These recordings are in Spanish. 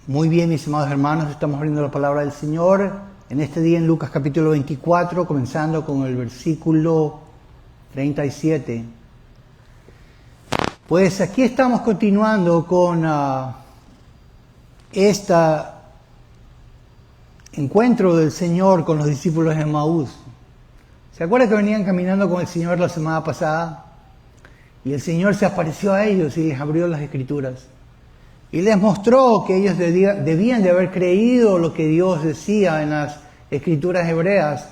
Muy bien, mis amados hermanos, estamos abriendo la palabra del Señor en este día en Lucas capítulo 24, comenzando con el versículo 37. Pues aquí estamos continuando con este encuentro del Señor con los discípulos de Emaús. ¿Se acuerdan que venían caminando con el Señor la semana pasada? Y el Señor se apareció a ellos y les abrió las Escrituras. Y les mostró que ellos debían de haber creído lo que Dios decía en las Escrituras hebreas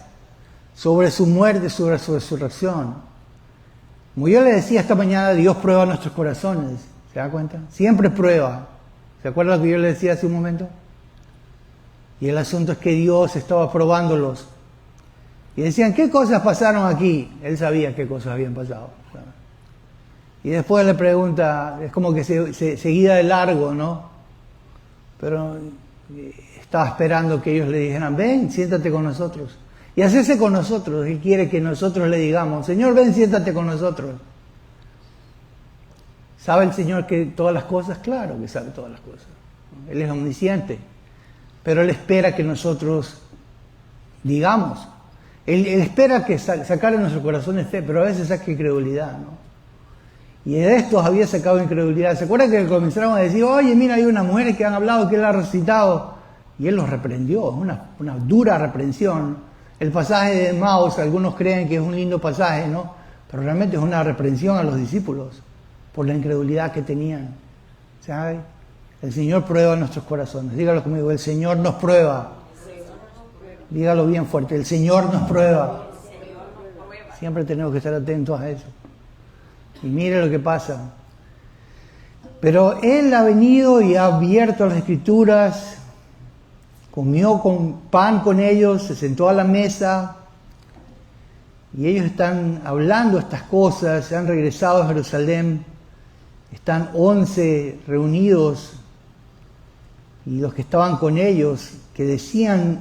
sobre su muerte, sobre su resurrección. Como yo les decía esta mañana, Dios prueba nuestros corazones. ¿Se da cuenta? Siempre prueba. ¿Se acuerdan lo que yo les decía hace un momento? Y el asunto es que Dios estaba probándolos. Y decían, ¿qué cosas pasaron aquí? Él sabía qué cosas habían pasado. Y después le pregunta, es como que se seguía de largo, ¿no? Pero estaba esperando que ellos le dijeran, ven, siéntate con nosotros. Y hacerse con nosotros. Él quiere que nosotros le digamos, Señor, ven, siéntate con nosotros. ¿Sabe el Señor que todas las cosas? Claro que sabe todas las cosas. Él es omnisciente. Pero Él espera que nosotros digamos. Él espera que sacar de nuestro corazón fe, pero a veces saca incredulidad, ¿no? Y de estos había sacado incredulidad. ¿Se acuerdan que comenzaron a decir, oye, mira, hay unas mujeres que han hablado, que Él ha recitado? Y Él los reprendió, una dura reprensión. El pasaje de Emaús, algunos creen que es un lindo pasaje, ¿no? Pero realmente es una reprensión a los discípulos por la incredulidad que tenían. ¿Sabe? El Señor prueba nuestros corazones. Dígalo conmigo, el Señor nos prueba. Dígalo bien fuerte, el Señor nos prueba. Siempre tenemos que estar atentos a eso. Y mire lo que pasa. Pero Él ha venido y ha abierto las Escrituras, comió pan con ellos, se sentó a la mesa, y ellos están hablando estas cosas, se han regresado a Jerusalén, están 11 reunidos, y los que estaban con ellos, que decían,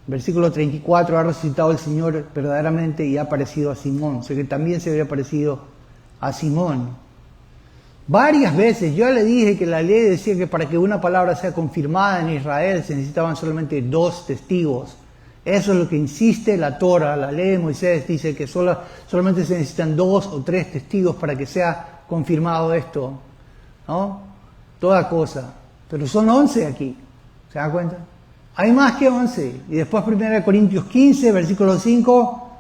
versículo 34, ha resucitado el Señor verdaderamente y ha aparecido a Simón. O sea que también se había aparecido a Simón. Varias veces yo le dije que la ley decía que para que una palabra sea confirmada en Israel se necesitaban solamente 2 testigos. Eso es lo que insiste la Torah, la ley de Moisés dice que solamente se necesitan 2 o 3 testigos para que sea confirmado esto, ¿no? Toda cosa. Pero son 11 aquí, ¿se da cuenta? Hay más que 11. Y después 1 Corintios 15, versículo 5,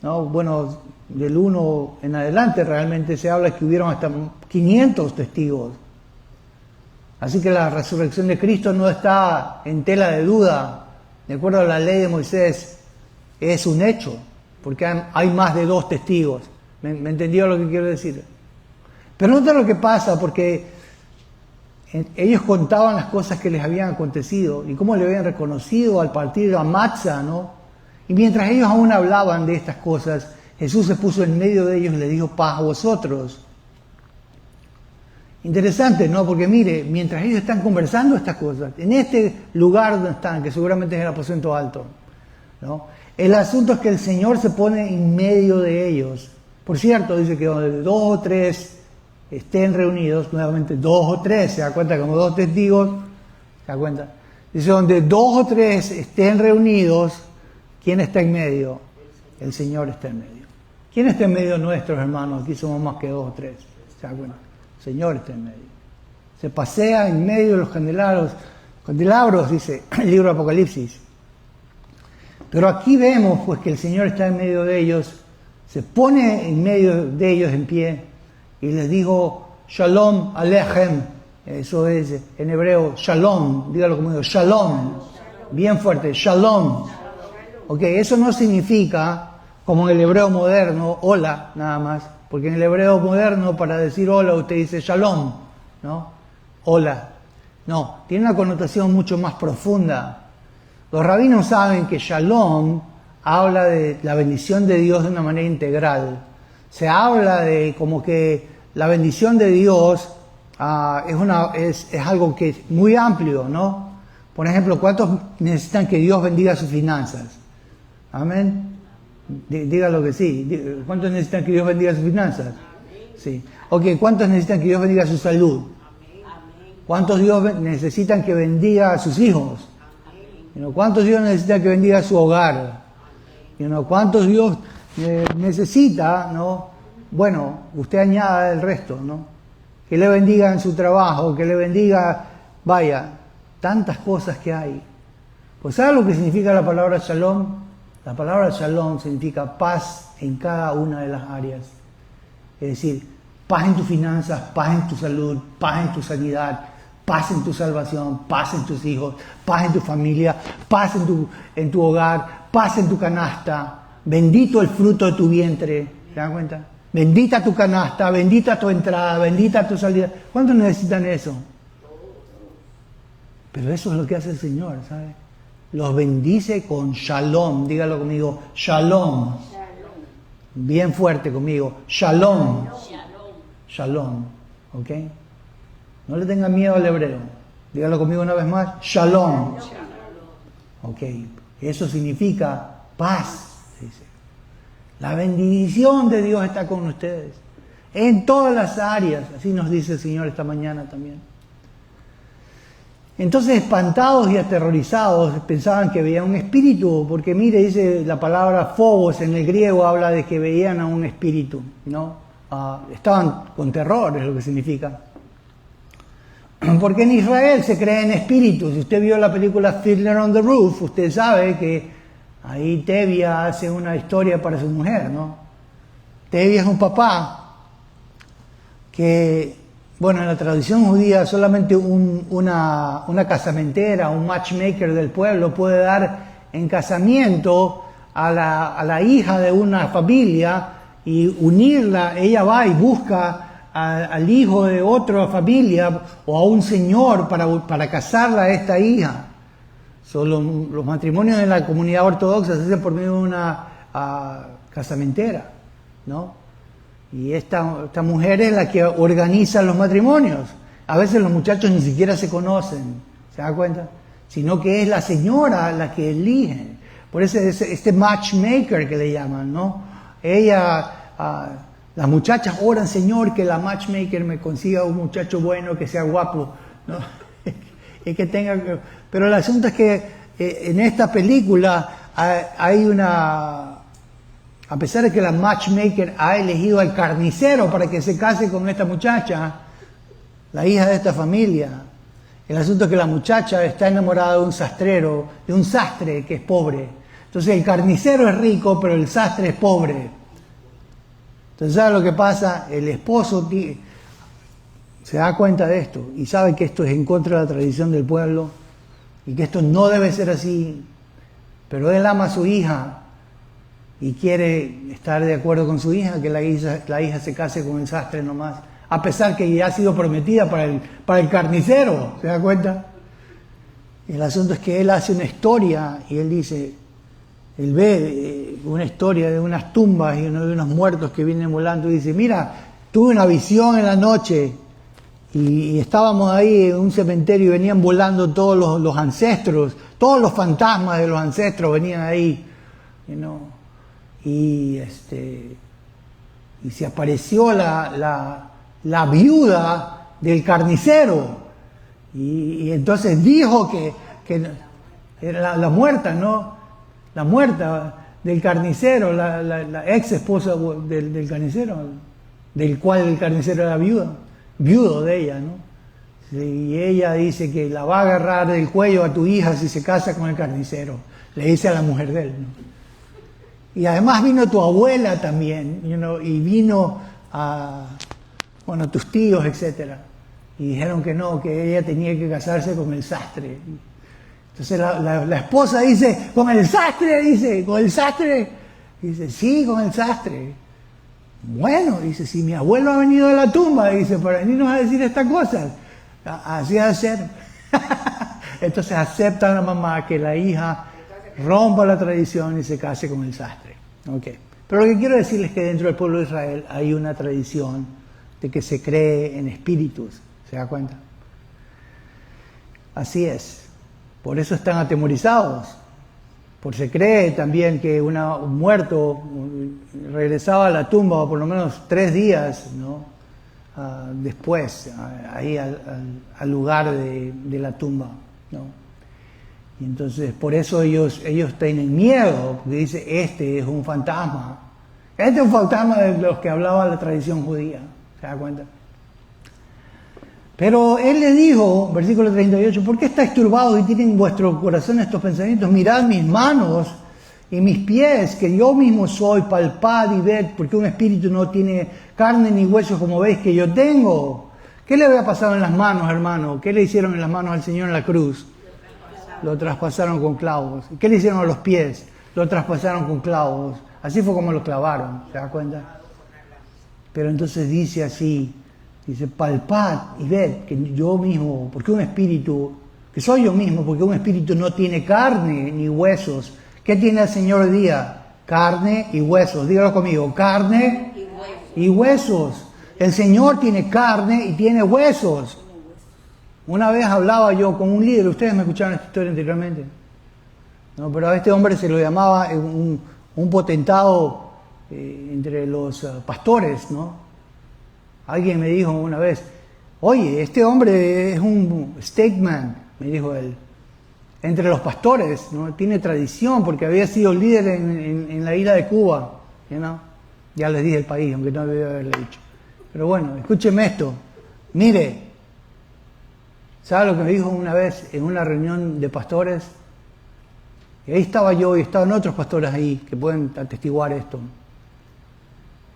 ¿no? Bueno, del 1 en adelante realmente se habla que hubieron hasta 500 testigos. Así que la resurrección de Cristo no está en tela de duda. De acuerdo a la ley de Moisés, es un hecho, porque hay más de 2 testigos. ¿Me entendió lo que quiero decir? Pero nota lo que pasa, porque ellos contaban las cosas que les habían acontecido y cómo le habían reconocido al partir a Matzah, ¿no? Y mientras ellos aún hablaban de estas cosas, Jesús se puso en medio de ellos y les dijo, paz a vosotros. Interesante, ¿no? Porque mire, mientras ellos están conversando estas cosas, en este lugar donde están, que seguramente es el aposento alto, ¿no? El asunto es que el Señor se pone en medio de ellos. Por cierto, dice que donde 2 o 3 estén reunidos, nuevamente 2 o 3, se da cuenta como 2 testigos, se da cuenta. Dice, donde 2 o 3 estén reunidos, ¿quién está en medio? El Señor está en medio. ¿Quién está en medio nuestros hermanos? Aquí somos más que 2 o 3. ¿Se da cuenta? El Señor está en medio. Se pasea en medio de los candelabros, dice el libro de Apocalipsis. Pero aquí vemos pues que el Señor está en medio de ellos, se pone en medio de ellos en pie y les dijo, Shalom Alechem. Eso es en hebreo, Shalom. Dígalo conmigo, Shalom. Bien fuerte, Shalom. Ok, eso no significa, como en el hebreo moderno, hola, nada más. Porque en el hebreo moderno, para decir hola, usted dice shalom, ¿no? Hola. No, tiene una connotación mucho más profunda. Los rabinos saben que shalom habla de la bendición de Dios de una manera integral. Se habla de como que la bendición de Dios es algo que es muy amplio, ¿no? Por ejemplo, ¿cuántos necesitan que Dios bendiga sus finanzas? Amén. Dígalo que sí. ¿Cuántos necesitan que Dios bendiga sus finanzas? Sí. Ok, ¿cuántos necesitan que Dios bendiga su salud? ¿Cuántos Dios necesitan que bendiga a sus hijos? ¿Cuántos Dios necesitan que bendiga su hogar? ¿Cuántos Dios necesita, ¿no? Bueno, usted añada el resto, ¿no? Que le bendiga en su trabajo, que le bendiga, vaya, tantas cosas que hay. Pues ¿sabe lo que significa la palabra shalom? La palabra shalom significa paz en cada una de las áreas. Es decir, paz en tus finanzas, paz en tu salud, paz en tu sanidad, paz en tu salvación, paz en tus hijos, paz en tu familia, paz en tu hogar, paz en tu canasta. Bendito el fruto de tu vientre. ¿Se dan cuenta? Bendita tu canasta, bendita tu entrada, bendita tu salida. ¿Cuántos necesitan eso? Pero eso es lo que hace el Señor, ¿sabe? Los bendice con shalom. Dígalo conmigo, shalom. Bien fuerte conmigo, shalom. Shalom, ¿ok? No le tengan miedo al hebreo. Dígalo conmigo una vez más, shalom. Ok, eso significa paz, dice. La bendición de Dios está con ustedes. En todas las áreas, así nos dice el Señor esta mañana también. Entonces, espantados y aterrorizados, pensaban que veían un espíritu, porque mire, dice la palabra phobos en el griego, habla de que veían a un espíritu, ¿no? Estaban con terror, es lo que significa. Porque en Israel se cree en espíritus. Si usted vio la película Fiddler on the Roof, usted sabe que ahí Tevye hace una historia para su mujer, ¿no? Tevye es un papá que, bueno, en la tradición judía solamente una casamentera, un matchmaker del pueblo puede dar en casamiento a la hija de una familia y unirla. Ella va y busca al hijo de otra familia o a un señor para casarla a esta hija. Los matrimonios en la comunidad ortodoxa se hacen por medio de una casamentera, ¿no? Y esta mujer es la que organiza los matrimonios. A veces los muchachos ni siquiera se conocen, ¿se da cuenta? Sino que es la señora la que elige. Por eso es este matchmaker que le llaman, ¿no? Las muchachas oran, Señor, que la matchmaker me consiga un muchacho bueno, que sea guapo, ¿no? Y que tenga... Pero el asunto es que en esta película hay una... A pesar de que la matchmaker ha elegido al carnicero para que se case con esta muchacha, la hija de esta familia, el asunto es que la muchacha está enamorada de un sastrero, de un sastre que es pobre. Entonces el carnicero es rico, pero el sastre es pobre. Entonces, ¿sabe lo que pasa? El esposo se da cuenta de esto y sabe que esto es en contra de la tradición del pueblo y que esto no debe ser así, pero él ama a su hija y quiere estar de acuerdo con su hija, que la hija se case con el sastre nomás, a pesar que ya ha sido prometida para el carnicero, ¿se da cuenta? El asunto es que él hace una historia y él dice, él ve una historia de unas tumbas y de unos muertos que vienen volando y dice, mira, tuve una visión en la noche y estábamos ahí en un cementerio y venían volando todos los ancestros, todos los fantasmas de los ancestros venían ahí, y se apareció la viuda del carnicero y entonces dijo que era la muerta, ¿no? La muerta del carnicero, la ex esposa del carnicero, del cual el carnicero era viudo de ella, ¿no? Y ella dice que la va a agarrar del cuello a tu hija si se casa con el carnicero, le dice a la mujer de él, ¿no? Y además vino tu abuela también, y vino tus tíos, etcétera, y dijeron que no, que ella tenía que casarse con el sastre. Entonces la esposa dice, con el sastre, dice, sí, con el sastre. Bueno, dice, si mi abuelo ha venido de la tumba, dice, para venirnos a decir estas cosas, así ha de ser. Entonces acepta la mamá que la hija rompa la tradición y se case con el sastre. Okay. Pero lo que quiero decirles es que dentro del pueblo de Israel hay una tradición de que se cree en espíritus, ¿se da cuenta? Así es. Por eso están atemorizados. Porque se cree también que un muerto regresaba a la tumba por lo menos 3 días, ¿no? después, ahí al lugar de la tumba, ¿no? Y entonces por eso ellos tienen miedo, porque dice, este es un fantasma. Este es un fantasma de los que hablaba la tradición judía, ¿se da cuenta? Pero él le dijo, versículo 38, ¿por qué estáis turbados y tienen en vuestro corazón estos pensamientos? Mirad mis manos y mis pies, que yo mismo soy, palpad y ved, porque un espíritu no tiene carne ni huesos como veis que yo tengo. ¿Qué le había pasado en las manos, hermano? ¿Qué le hicieron en las manos al Señor en la cruz? Lo traspasaron con clavos. ¿Qué le hicieron a los pies? Lo traspasaron con clavos. Así fue como lo clavaron, ¿se da cuenta? Pero entonces dice así, dice, palpad y ved que yo mismo, porque un espíritu, que soy yo mismo, porque un espíritu no tiene carne ni huesos. ¿Qué tiene el Señor hoy día? Carne y huesos. Dígalo conmigo, carne y huesos. El Señor tiene carne y tiene huesos. Una vez hablaba yo con un líder, ustedes me escucharon esta historia anteriormente, ¿no? Pero a este hombre se lo llamaba un potentado entre los pastores, ¿no? Alguien me dijo una vez, oye, este hombre es un statesman, me dijo él, entre los pastores, ¿no? Tiene tradición porque había sido líder en la isla de Cuba, ¿no? Ya les dije el país, aunque no debía haberle dicho. Pero bueno, escúcheme esto, mire, ¿sabe lo que me dijo una vez en una reunión de pastores? Y ahí estaba yo y estaban otros pastores ahí que pueden atestiguar esto.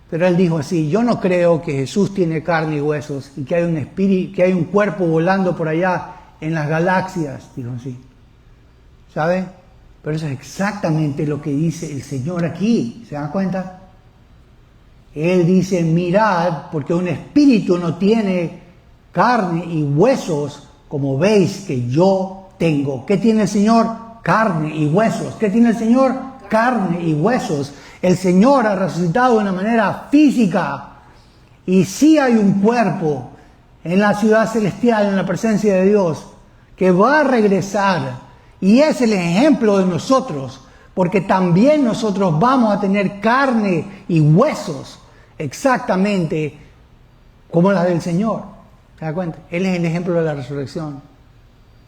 Pero él dijo así, yo no creo que Jesús tiene carne y huesos y que hay un espíritu, que hay un cuerpo volando por allá en las galaxias, dijo así. ¿Sabe? Pero eso es exactamente lo que dice el Señor aquí, ¿se dan cuenta? Él dice, mirad, porque un espíritu no tiene carne y huesos como veis que yo tengo. ¿Qué tiene el Señor? Carne y huesos. ¿Qué tiene el Señor? Carne y huesos. El Señor ha resucitado de una manera física y sí hay un cuerpo en la ciudad celestial, en la presencia de Dios, que va a regresar y es el ejemplo de nosotros, porque también nosotros vamos a tener carne y huesos exactamente como la del Señor. ¿Se da cuenta? Él es el ejemplo de la resurrección.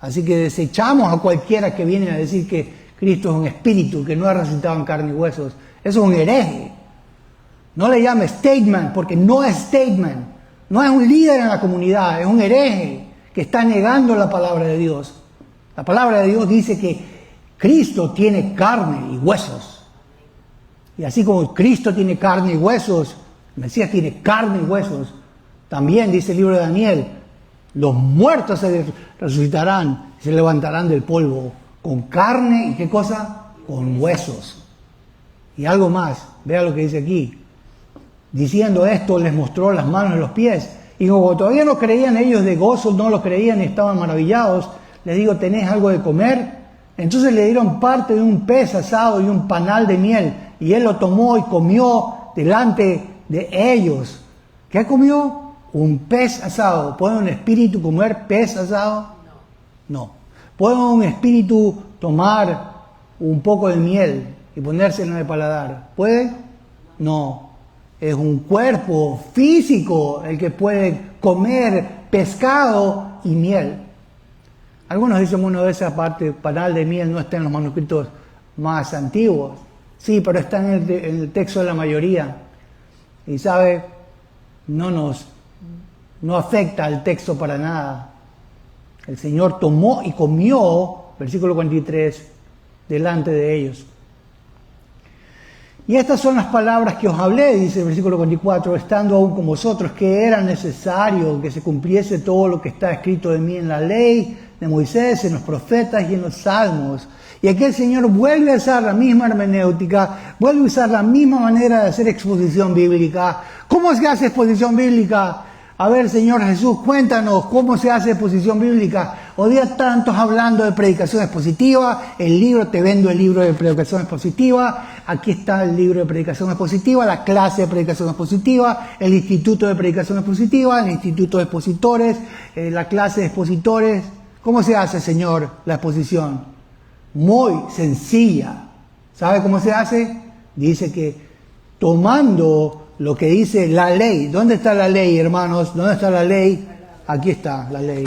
Así que desechamos a cualquiera que viene a decir que Cristo es un espíritu, que no ha resucitado en carne y huesos. Eso es un hereje. No le llame statement, porque no es statement. No es un líder en la comunidad, es un hereje que está negando la palabra de Dios. La palabra de Dios dice que Cristo tiene carne y huesos. Y así como Cristo tiene carne y huesos, el Mesías tiene carne y huesos, también dice el libro de Daniel, los muertos se resucitarán, se levantarán del polvo con carne y ¿qué cosa? Con huesos. Y algo más, vea lo que dice aquí. Diciendo esto, les mostró las manos y los pies. Y como todavía no creían ellos de gozo, no lo creían y estaban maravillados, les digo, ¿tenés algo de comer? Entonces le dieron parte de un pez asado y un panal de miel. Y él lo tomó y comió delante de ellos. ¿Qué comió? Un pez asado. ¿Puede un espíritu comer pez asado? No. ¿Puede un espíritu tomar un poco de miel y ponérselo en el paladar? ¿Puede? No. Es un cuerpo físico el que puede comer pescado y miel. Algunos dicen, bueno, de esa parte, panal de miel no está en los manuscritos más antiguos. Sí, pero está en el texto de la mayoría. Y sabe, no afecta al texto para nada. El Señor tomó y comió, versículo 43, delante de ellos. Y estas son las palabras que os hablé, dice el versículo 44, estando aún con vosotros, que era necesario que se cumpliese todo lo que está escrito de mí en la ley de Moisés, en los profetas y en los salmos. Y aquí el Señor vuelve a usar la misma hermenéutica, vuelve a usar la misma manera de hacer exposición bíblica. ¿Cómo se hace exposición bíblica? A ver, Señor Jesús, cuéntanos cómo se hace exposición bíblica. Hoy día tantos hablando de predicación expositiva, te vendo el libro de predicación expositiva, aquí está el libro de predicación expositiva, la clase de predicación expositiva, el instituto de predicación expositiva, el instituto de expositores, la clase de expositores. ¿Cómo se hace, Señor, la exposición? Muy sencilla. ¿Sabe cómo se hace? Dice que tomando lo que dice la ley. ¿Dónde está la ley, hermanos? ¿Dónde está la ley? Aquí está la ley.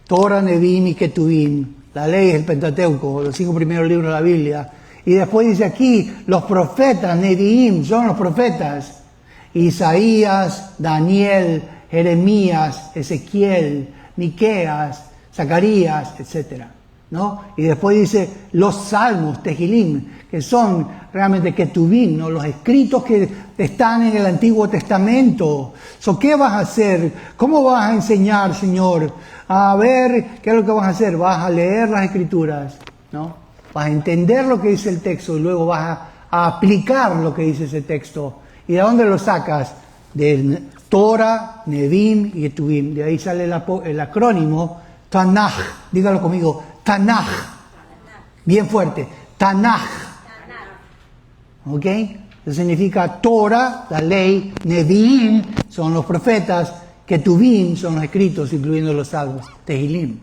Torah, Nevi'im y Ketuvim. La ley es el Pentateuco, los 5 primeros libros de la Biblia. Y después dice aquí, los profetas, Nevi'im, son los profetas. Isaías, Daniel, Jeremías, Ezequiel, Miqueas, Zacarías, etc. ¿No? Y después dice los salmos, Tehilim, que son realmente Ketuvim, ¿no? Los escritos que están en el Antiguo Testamento. ¿Qué vas a hacer? ¿Cómo vas a enseñar, Señor? A ver, ¿qué es lo que vas a hacer? Vas a leer las Escrituras, ¿no? Vas a entender lo que dice el texto y luego vas a aplicar lo que dice ese texto. ¿Y de dónde lo sacas? De Torah, Nevi'im y Ketuvim. De ahí sale el acrónimo Tanaj. Dígalo conmigo, Tanaj. Bien fuerte, Tanaj. ¿Ok? Eso significa Torah, la ley, Nevi'im son los profetas, Ketuvim son los escritos, incluyendo los salmos, Tehilim.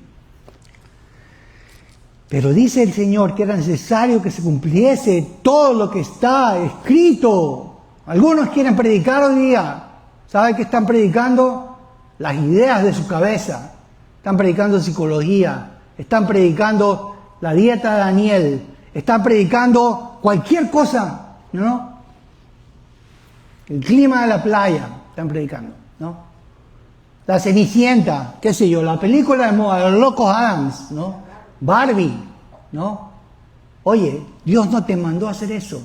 Pero dice el Señor que era necesario que se cumpliese todo lo que está escrito. Algunos quieren predicar hoy día. ¿Sabe qué están predicando? Las ideas de su cabeza. Están predicando psicología. Están predicando la dieta de Daniel. Están predicando cualquier cosa, ¿no? El clima de la playa. Están predicando, ¿no? La Cenicienta, qué sé yo, la película de moda, los locos Adams, ¿no? Barbie, ¿no? Oye, Dios no te mandó a hacer eso.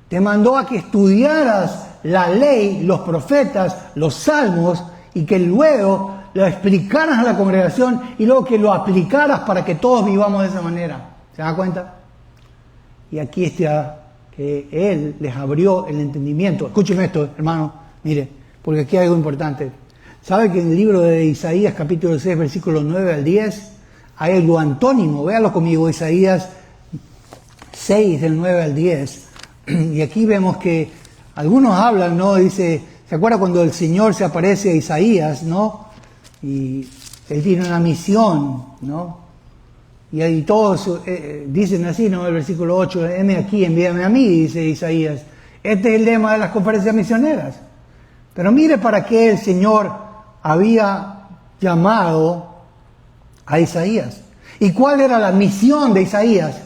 Te mandó a que estudiaras la ley, los profetas, los salmos, y que luego lo explicaras a la congregación y luego que lo aplicaras para que todos vivamos de esa manera. ¿Se da cuenta? Y aquí está que Él les abrió el entendimiento. Escúcheme esto, hermano, mire, porque aquí hay algo importante. ¿Sabe que en el libro de Isaías, capítulo 6, versículos 9 al 10, hay algo antónimo? Véalo conmigo, Isaías 6, del 9 al 10. Y aquí vemos que algunos hablan, ¿no? Dice, ¿se acuerda cuando el Señor se aparece a Isaías, ¿no? Y Él tiene una misión, ¿no? Y ahí todos dicen así, ¿no? El versículo 8, heme aquí, envíame a mí, dice Isaías. Este es el lema de las conferencias misioneras. Pero mire para qué el Señor había llamado a Isaías. ¿Y cuál era la misión de Isaías?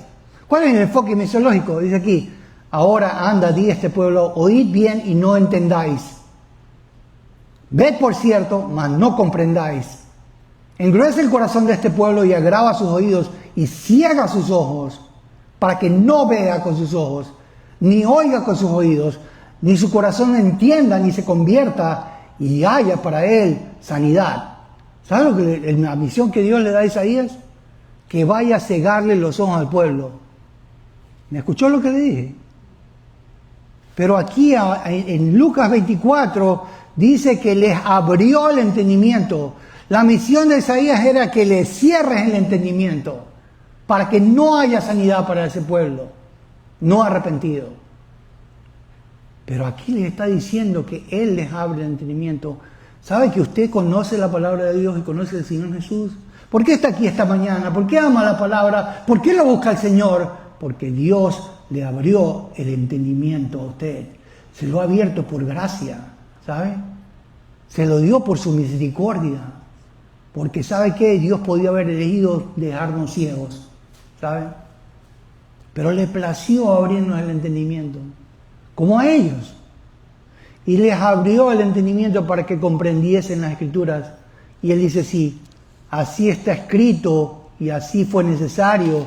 ¿Cuál es el enfoque misiológico? Dice aquí, ahora anda, di a este pueblo, oíd bien y no entendáis. Ved por cierto, mas no comprendáis. Engruece el corazón de este pueblo y agrava sus oídos y ciega sus ojos, para que no vea con sus ojos, ni oiga con sus oídos, ni su corazón entienda, ni se convierta y haya para él sanidad. ¿Sabe lo que la misión que Dios le da a Isaías? Que vaya a cegarle los ojos al pueblo. ¿Me escuchó lo que le dije? Pero aquí en Lucas 24 dice que les abrió el entendimiento. La misión de Isaías era que le cierres el entendimiento para que no haya sanidad para ese pueblo, no arrepentido. Pero aquí les está diciendo que Él les abre el entendimiento. ¿Sabe que usted conoce la palabra de Dios y conoce al Señor Jesús? ¿Por qué está aquí esta mañana? ¿Por qué ama la palabra? ¿Por qué lo busca el Señor? Porque Dios le abrió el entendimiento a usted. Se lo ha abierto por gracia, ¿sabe? Se lo dio por su misericordia. Porque ¿sabe qué? Dios podía haber elegido dejarnos ciegos, ¿sabe? Pero le plació abrirnos el entendimiento, como a ellos. Y les abrió el entendimiento para que comprendiesen las Escrituras. Y Él dice, sí, así está escrito y así fue necesario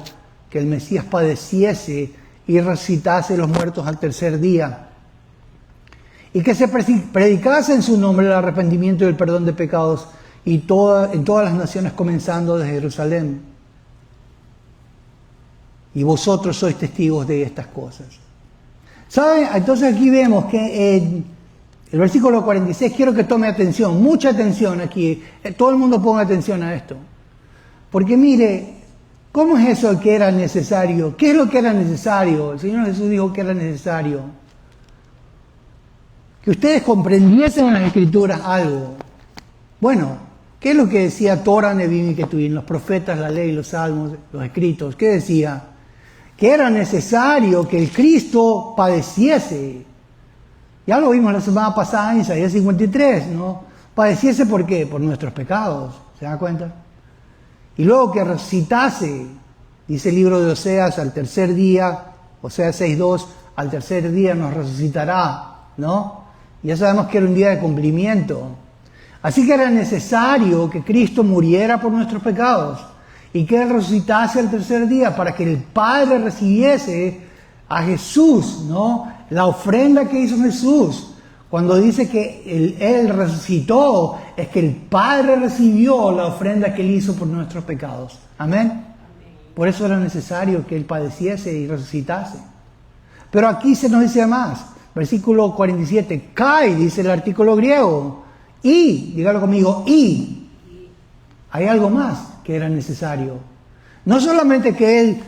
que el Mesías padeciese y resucitase los muertos al tercer día. Y que se predicase en su nombre el arrepentimiento y el perdón de pecados y en todas las naciones, comenzando de Jerusalén. Y vosotros sois testigos de estas cosas. ¿Saben? Entonces aquí vemos que el versículo 46, quiero que tome atención, mucha atención aquí. Todo el mundo ponga atención a esto. Porque mire, ¿cómo es eso que era necesario? ¿Qué es lo que era necesario? El Señor Jesús dijo que era necesario. Que ustedes comprendiesen en las Escrituras algo. Bueno, ¿qué es lo que decía Torah, Nevi'im y Ketuvim? Los profetas, la ley, los salmos, los escritos. ¿Qué decía? Que era necesario que el Cristo padeciese. Ya lo vimos la semana pasada en Isaías 53, ¿no? Padeciese, ¿por qué? Por nuestros pecados, ¿se da cuenta? Y luego que resucitase, dice el libro de Oseas, al tercer día, Oseas 6:2, al tercer día nos resucitará, ¿no? Ya sabemos que era un día de cumplimiento. Así que era necesario que Cristo muriera por nuestros pecados y que Él resucitase al tercer día para que el Padre recibiese a Jesús, ¿no? La ofrenda que hizo Jesús. Cuando dice que Él resucitó, es que el Padre recibió la ofrenda que Él hizo por nuestros pecados. Amén. Por eso era necesario que Él padeciese y resucitase. Pero aquí se nos dice más. Versículo 47. Kai, dice el artículo griego. Y, dígalo conmigo, y. Hay algo más que era necesario. No solamente que Él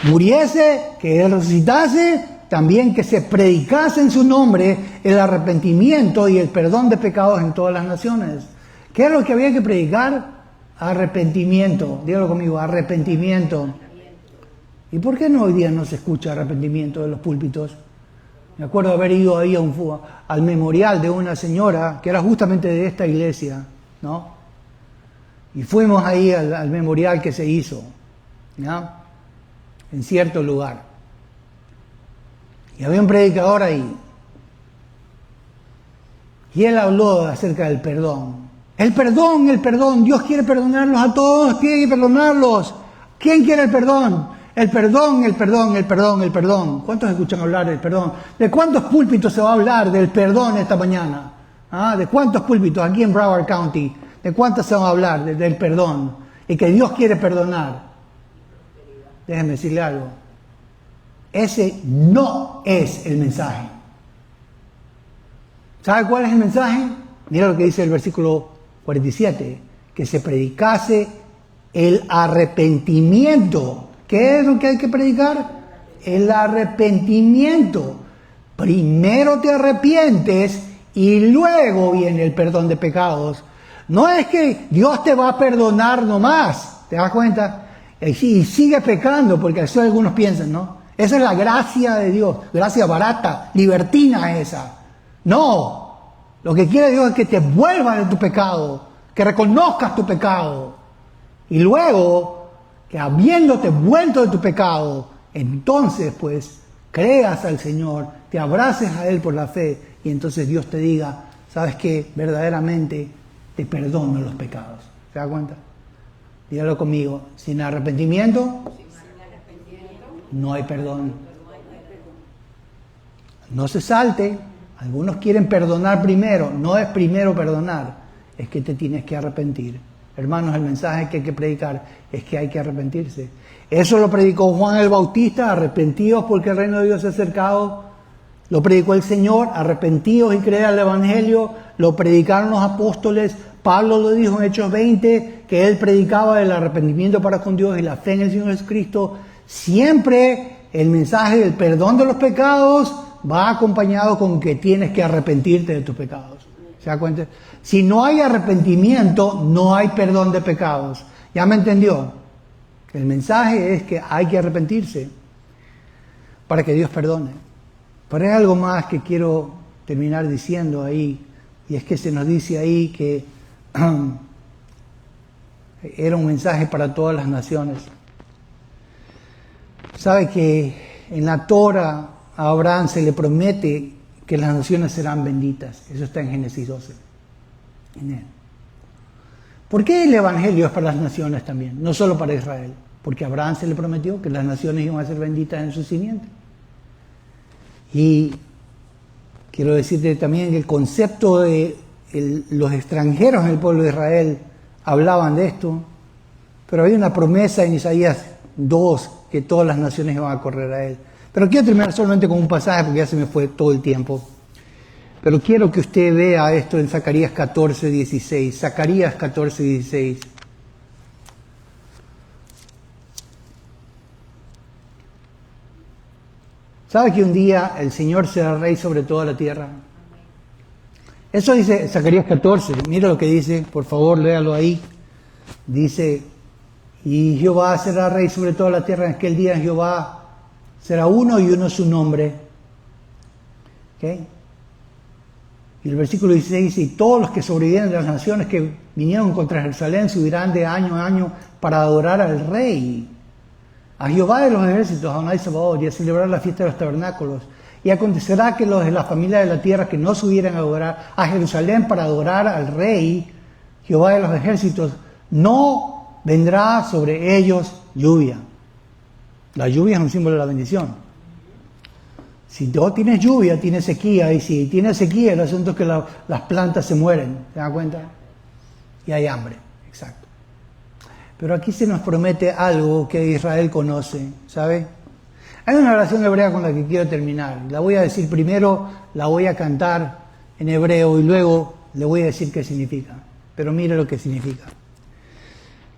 muriese, que Él resucitase, también que se predicase en su nombre el arrepentimiento y el perdón de pecados en todas las naciones. ¿Qué es lo que había que predicar? Arrepentimiento. Dígalo conmigo, arrepentimiento. ¿Y por qué no hoy día no se escucha arrepentimiento de los púlpitos? Me acuerdo haber ido ahí al memorial de una señora que era justamente de esta iglesia, ¿no? Y fuimos ahí al memorial que se hizo, ¿no? En cierto lugar. Y había un predicador ahí. Y él habló acerca del perdón. El perdón. Dios quiere perdonarlos a todos, tiene que perdonarlos. ¿Quién quiere el perdón? El perdón. ¿Cuántos escuchan hablar del perdón? ¿De cuántos púlpitos se va a hablar del perdón esta mañana? ¿Ah? ¿De cuántos púlpitos aquí en Broward County? ¿De cuántos se va a hablar del perdón? Y que Dios quiere perdonar. Déjenme decirle algo. Ese no es el mensaje. ¿Sabe cuál es el mensaje? Mira lo que dice el versículo 47. Que se predicase el arrepentimiento. ¿Qué es lo que hay que predicar? El arrepentimiento. Primero te arrepientes y luego viene el perdón de pecados. No es que Dios te va a perdonar nomás, ¿te das cuenta? Y sigue pecando, porque eso algunos piensan, ¿no? Esa es la gracia de Dios, gracia barata, libertina esa. No, lo que quiere Dios es que te vuelvas de tu pecado, que reconozcas tu pecado. Y luego, que habiéndote vuelto de tu pecado, entonces pues creas al Señor, te abraces a Él por la fe y entonces Dios te diga, ¿sabes qué? Verdaderamente te perdono los pecados. ¿Se da cuenta? Dígalo conmigo, sin arrepentimiento no hay perdón. No se salte. Algunos quieren perdonar primero. No es primero perdonar, es que te tienes que arrepentir. Hermanos, el mensaje que hay que predicar es que hay que arrepentirse. Eso lo predicó Juan el Bautista, arrepentidos porque el reino de Dios se ha acercado. Lo predicó el Señor, arrepentidos y crean el Evangelio. Lo predicaron los apóstoles. Pablo lo dijo en Hechos 20, que él predicaba el arrepentimiento para con Dios y la fe en el Señor Jesucristo. Siempre el mensaje del perdón de los pecados va acompañado con que tienes que arrepentirte de tus pecados. ¿Se da cuenta? Si no hay arrepentimiento, no hay perdón de pecados. ¿Ya me entendió? El mensaje es que hay que arrepentirse para que Dios perdone. Pero hay algo más que quiero terminar diciendo ahí, y es que se nos dice ahí que era un mensaje para todas las naciones. ¿Sabe que en la Torah a Abraham se le promete que las naciones serán benditas? Eso está en Génesis 12. ¿Por qué el Evangelio es para las naciones también? No solo para Israel. Porque a Abraham se le prometió que las naciones iban a ser benditas en su simiente. Y quiero decirte también que el concepto de los extranjeros en el pueblo de Israel hablaban de esto, pero había una promesa en Isaías 2 que todas las naciones iban a correr a él. Pero quiero terminar solamente con un pasaje porque ya se me fue todo el tiempo. Pero quiero que usted vea esto en Zacarías 14:16. Zacarías 14:16. ¿Sabe que un día el Señor será rey sobre toda la tierra? Eso dice Zacarías 14. Mira lo que dice, por favor, léalo ahí. Dice, y Jehová será rey sobre toda la tierra. En aquel día Jehová será uno y uno su nombre. ¿Okay? Y el versículo 16 dice, y todos los que sobreviven de las naciones que vinieron contra Jerusalén subirán de año a año para adorar al Rey, a Jehová de los ejércitos, a Adonai Sabaoth, y a celebrar la fiesta de los tabernáculos. Y acontecerá que los de la familia de la tierra que no subieran a adorar a Jerusalén para adorar al Rey, Jehová de los ejércitos, no vendrá sobre ellos lluvia. La lluvia es un símbolo de la bendición. Si no tienes lluvia, tienes sequía, y si tienes sequía, el asunto es que las plantas se mueren, ¿te das cuenta? Y hay hambre, exacto. Pero aquí se nos promete algo que Israel conoce, ¿sabe? Hay una oración hebrea con la que quiero terminar. La voy a decir primero, la voy a cantar en hebreo y luego le voy a decir qué significa. Pero mire lo que significa.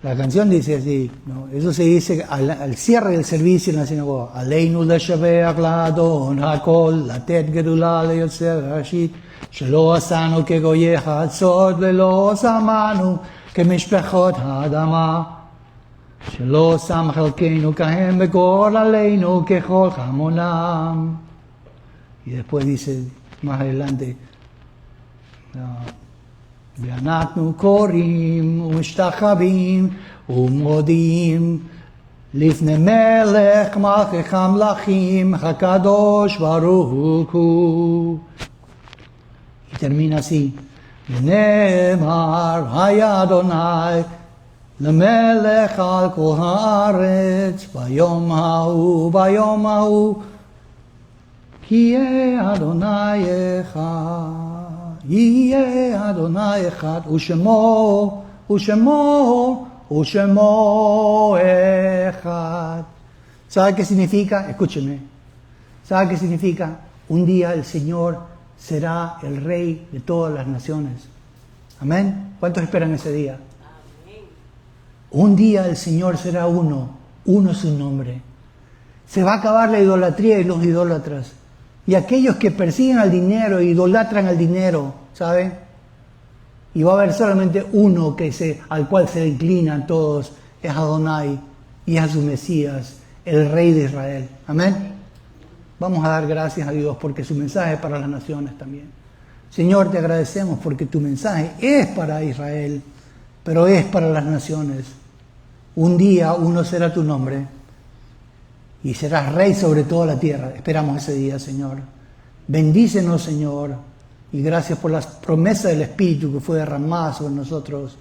La canción dice así, ¿no? Eso se dice al cierre del servicio en la sinagoga. Aleinu leshabeach la'adon hakol, latet gedula leyotzer hashit, shelo asanu kegoyecha atzot, velo samanu kemishpechot ha'adama. שלא שם חלקנו כהם בגורל עלינו ככל חמונם. Y después dice más adelante, ואנחנו קוראים ומשתחווים ומודים לפני מלך מלכי המלכים הקדוש ברוך הוא. Y termina así, ונאמר היה אדוני למלך על כל הארץ ביום ההוא כי יהיה אדוני אחד, יהיה אדוני אחד ושמו אחד. ¿Sabe qué significa? Escúcheme. ¿Sabe qué significa? Un día el Señor será el Rey de todas las naciones. Amén. ¿Cuántos esperan ese día? Un día el Señor será uno su nombre. Se va a acabar la idolatría y los idólatras. Y aquellos que persiguen al dinero e idolatran al dinero, ¿saben? Y va a haber solamente uno al cual se inclinan todos, es Adonai y es a su Mesías, el Rey de Israel. Amén. Vamos a dar gracias a Dios porque su mensaje es para las naciones también. Señor, te agradecemos porque tu mensaje es para Israel, pero es para las naciones. Un día uno será tu nombre y serás rey sobre toda la tierra. Esperamos ese día, Señor. Bendícenos, Señor, y gracias por las promesas del Espíritu que fue derramada sobre nosotros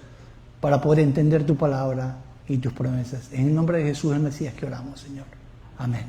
para poder entender tu palabra y tus promesas. En el nombre de Jesús el Mesías que oramos, Señor. Amén.